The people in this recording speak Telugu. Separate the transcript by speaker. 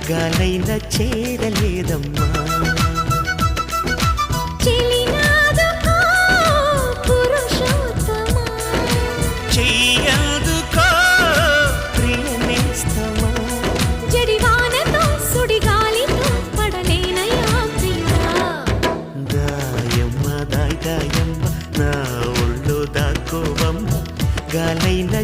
Speaker 1: గాలైన చేరలేదమ్మా. చెయ్యదుకో ప్రియనేస్తమా,
Speaker 2: జడివానతో సుడిగాలితో పడలేనయా ప్రియా.
Speaker 1: దాయమ్మ దాయమ్మ నా ఒళ్ళు దాకోవమ్మ, గాలైన